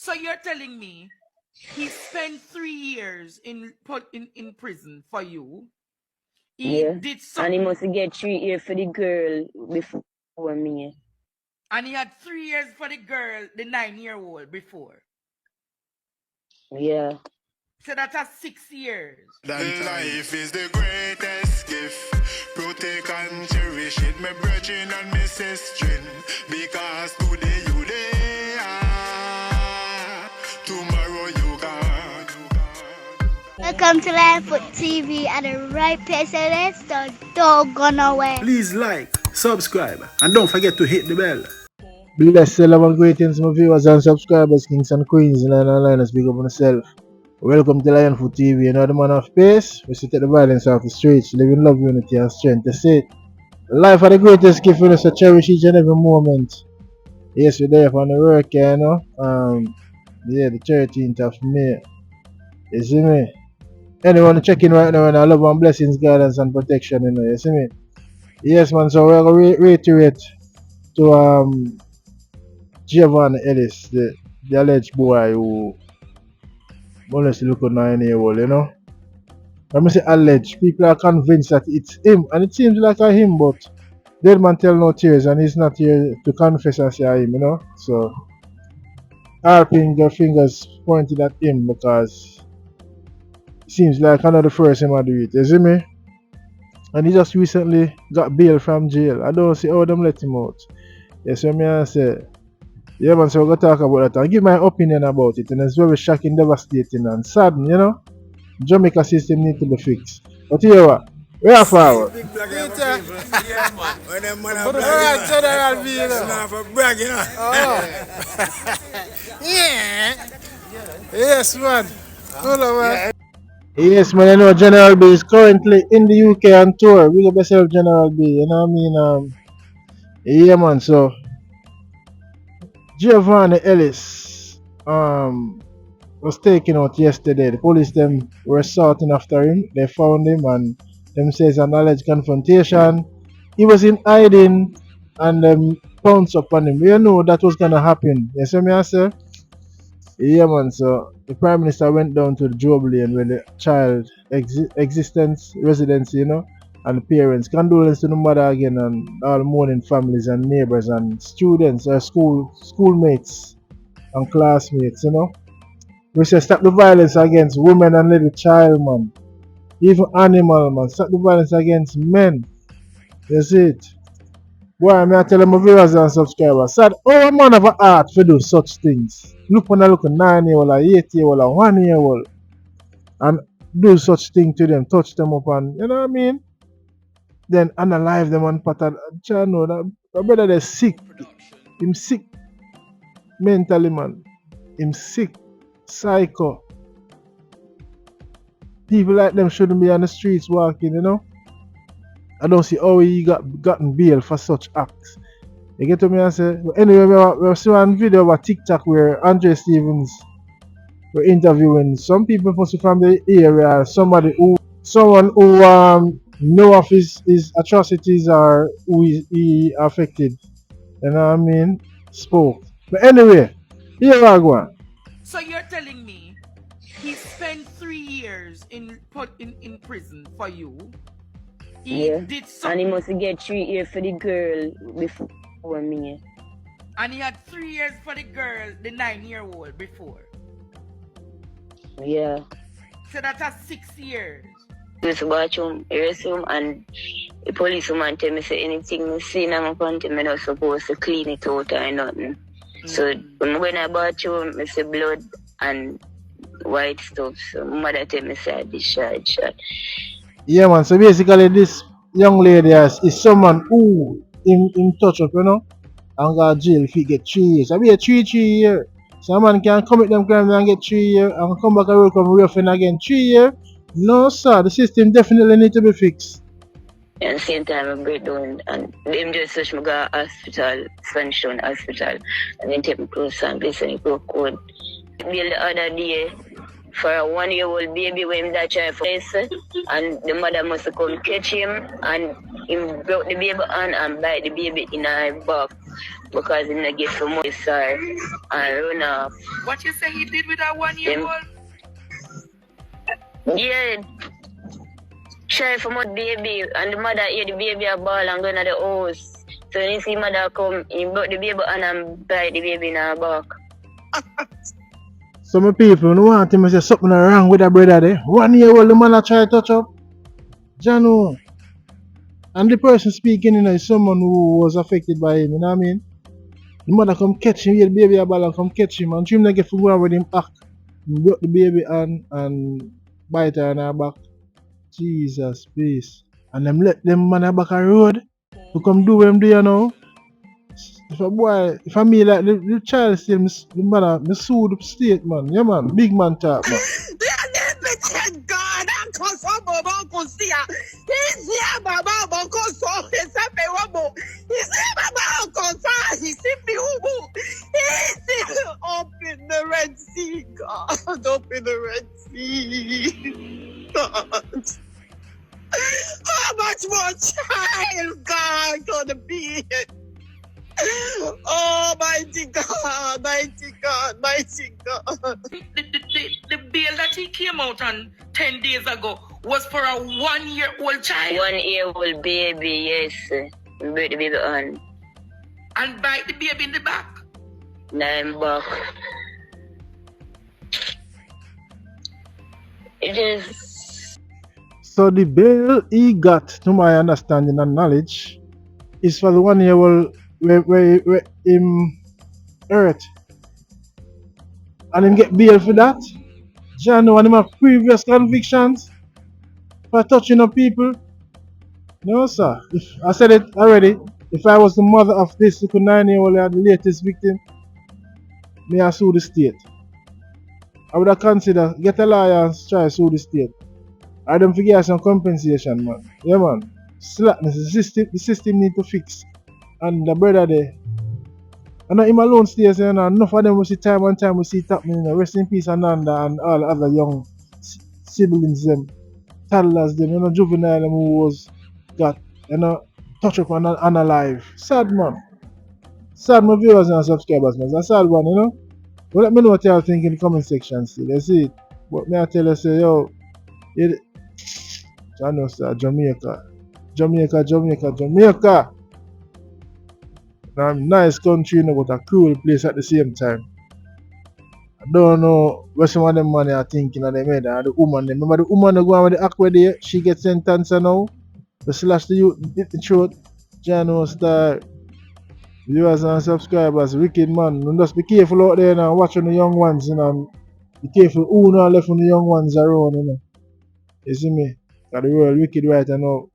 So you're telling me he spent 3 years in prison for you? He did something. And he must get 3 years for the girl before me. And he had 3 years for the girl, the 9-year-old before. Yeah. So that's 6 years. Life is the greatest gift. Protect and cherish it, my brethren and my sister. Because today you there, tomorrow you gone. Welcome to Linefoot TV at the right place, so let's don't go nowhere. Please like, subscribe, and don't forget to hit the bell. Bless love and greetings, my viewers and subscribers, kings and queens, in and line, speak up on yourself. Welcome to Linefoot TV, another man of peace. We sit at the violence of the streets, living love, unity, and strength. That's it. Life are the greatest gift for us to cherish each and every moment. Yes, we're there for the work, you know. Yeah, the 13th of May. You see me? Anyone checking right now, and I love and blessings, guidance, and protection, you know. You see me? Yes, man. So we're going to reiterate to Giovanni Ellis, the alleged boy who molested look at 9-year-old, you know. When I say alleged, people are convinced that it's him, and it seems like a him, but dead man tell no tears, and he's not here to confess and say him, you know. So, harping their fingers pointed at him because it seems like another first him to do it, you see me? And he just recently got bail from jail. I don't see how them let him out. Yes, so I say, yeah, man, so we're going to talk about that and give my opinion about it. And it's very shocking, devastating, and sad, you know. Jamaica system need to be fixed. But here what? We are forward. Yeah, man. When them man are bragging, General B, you know. it's not for bragging, you know. Yeah. Yes, man. Man. Yes, man, I know General B is currently in the UK on tour. We got yourself, General B, you know what I mean? Yeah, man, so Giovanni Ellis was taken out yesterday. The police them were sorting after him. They found him and them says an alleged confrontation. He was in hiding and pounced upon him. We know that was gonna happen. You see me I say? Yeah, man, so the Prime Minister went down to the Job Lane where the child existence residency, you know, and the parents. Condolence to the mother again and all mourning families and neighbors and students or schoolmates and classmates, you know. We say stop the violence against women and little child, man. Even animal, man. Stop the violence against men. You see it? Boy, I tell my viewers and subscribers, sad, a man have a heart for do such things. Look when I look at 9-year-old, 8-year-old, 1-year-old, and do such thing to them, touch them up, and you know what I mean? Then analyze them and pattern. Child know that my brother they're sick. Him sick mentally, man. Him sick, psycho. People like them shouldn't be on the streets walking, you know. I don't see how he gotten bail for such acts. You get to me and say, but anyway, we saw one video about TikTok where Andre Stevens were interviewing some people from the area, someone who know of his atrocities or who he affected. You know what I mean? Spoke. But anyway, here I go. So you're telling me he spent 3 years in prison for you? He did something. And he must get 3 years for the girl before me. And he had 3 years for the girl, the 9-year-old before. Yeah. So that's 6 years. Just watch him, arrest him, and the policeman tell me say anything I see in my panty, I'm not supposed to clean it out or nothing. So when I bought him, I say blood and white stuff. So my mother tell me say I discharge. Yeah, man. So basically, this young lady is someone who in touch up, you know, and got jail if he get 3 years. I be a 3 years. So a man can commit them crimes and get 3 years and come back and work on roughen again 3 years. No, sir. The system definitely need to be fixed. At the same time, I break down and them just search me go to hospital, Sunshine Hospital, and then take me close samples and he broke code. The other day, for a 1-year-old baby when that child face, and the mother must come catch him and him broke the baby hand and bite the baby in her back. because he not get for money, sir, and run off. What you say he did with that 1 year old? Yeah, try for my baby, and the mother hear the baby a ball and go to the house. So when you see mother come, he brought the baby and bite the baby in her back. Some people no want him to say something wrong with a brother there. 1 year old the man a try to touch up. Jano. And the person speaking is someone who was affected by him, you know what I mean? The mother come catch him, the baby a ball and come catch him and dream not get to go with him back. He brought the baby and bite her in her back. Jesus, please. And them let them man back a road to come do what them do, you know. If a boy, if a me like the child still, the mother, me sue the state, man. Yeah, man. Big man talk, man. God, Uncle Sobo, Uncle Sia. He's here, Baba, Uncle So. He's a Robo. He's here, Baba, Uncle Sa. He's simply Ubu. He's up in the Red Sea, God. Up in the Red Sea. God. How much more child, God, gonna be? Oh, mighty God, mighty God, mighty God. The bail that he came out on 10 days ago was for a 1 year old child. 1 year old baby, yes. He brought the baby on. And bite the baby in the back. Now I'm back. It is. So the bail he got, to my understanding and knowledge, is for the 1 year old where him hurt. And him get bail for that. John and him have previous convictions for touching up people. No sir. If I said it already, if I was the mother of this little 9-year-old and the latest victim, may I sue the state. I would have considered get a lawyer and try to sue the state. I don't forget some compensation, man. Yeah, man. Slackness. The system need to fix. And the brother there. And not him alone stays there, you know. Enough of them we see time and time we see it happening, you know. Rest in peace, Ananda and all the other young siblings, them, toddlers, them, you know, juvenile, them who was got, you know, touch up and unalive. Sad, man. Sad, my viewers and subscribers, man. It's a sad one, you know. But let me know what y'all think in the comment section, still. You see it. But me I tell you, say, yo, I know, sir, Jamaica. Now, nice country, you know, but a cruel place at the same time. I don't know what some of them money are thinking of them head. And the woman, remember the woman who go on with the aqua there, she gets sentenced now. To slash the youth, hit the throat. Jano star. Viewers and subscribers, wicked man. And just be careful out there now, watching the young ones, you know. Be careful who not left when the young ones around, you know. You see me? Because the world wicked right now.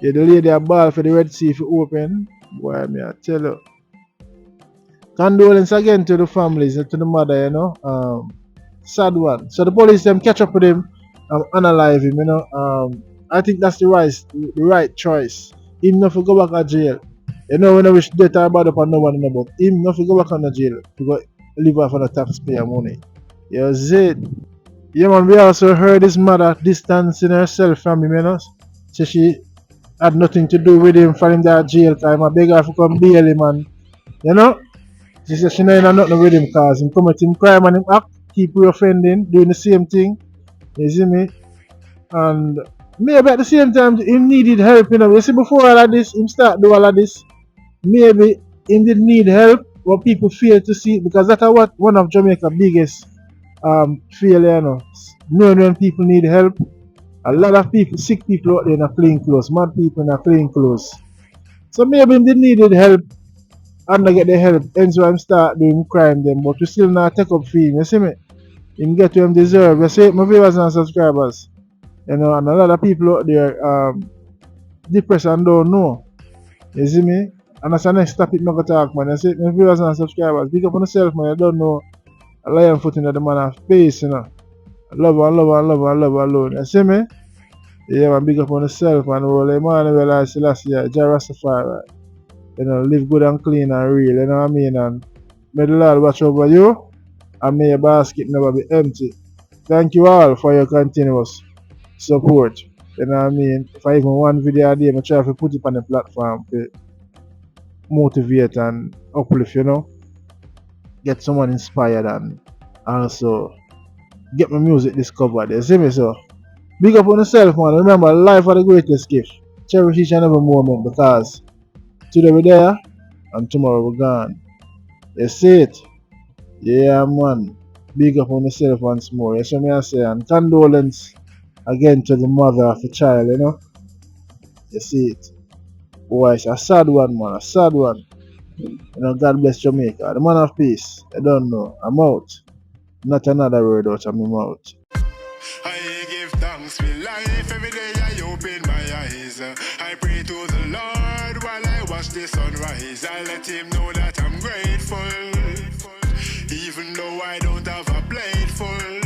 Yeah, the lady a ball for the Red Sea for open. Boy, me I tell you. Condolence again to the families and to the mother, you know. Sad one. So the police them catch up with him and analyze him, you know. I think that's the right choice. Him not to go back to jail. You know, when I wish death are bad upon no one, but him not to go back on the jail to live off on the taxpayer money. You see it? Yeah, man, we also heard his mother distancing herself from him, you know. So she had nothing to do with him for him that jail time. I beg her to come bail him, man. You know? She said she know nothing with him because him committing crime and him act, keep reoffending, doing the same thing. You see me? And maybe at the same time, he needed help, you know. You see, before all of this, him start do all of this. Maybe he did need help, but people fail to see it because that's what one of Jamaica's biggest failure, you know. Knowing when people need help. A lot of people, sick people out there in a plain clothes, mad people in a plain clothes. So maybe they needed help and they get the help, hence why him start doing crime them, but we still not take up for him, you see me? Him get what him deserve. You see, my viewers and subscribers. You know, and a lot of people out there depressed and don't know. You see me? And that's the next topic I'm going to talk, man. You see, my viewers and subscribers, pick up on yourself, man. You don't know a lion foot in the man of face, you know. Love alone. You see me? Yeah, man, big up on yourself and all Emmanuel and Selassie, Jah Rastafari. You know, live good and clean and real, you know what I mean? And may the Lord watch over you and may your basket never be empty. Thank you all for your continuous support. You know what I mean? If I even one video a day, I try to put it on the platform motivate and uplift, you know. Get someone inspired and also get my music discovered. You see me, so big up on yourself, man. Remember, life are the greatest gift. Cherish each and every moment because today we're there and tomorrow we're gone. You see it? Yeah, man. Big up on yourself once more. You see me, I say, and condolence again to the mother of the child, you know. You see it? Boy, it's a sad one, man. A sad one. You know, God bless Jamaica. The man of peace. I don't know. I'm out. Not another word out of my mouth. I give thanks for life every day. I open my eyes. I pray to the Lord while I watch the sunrise. I let Him know that I'm grateful, even though I don't have a plate full.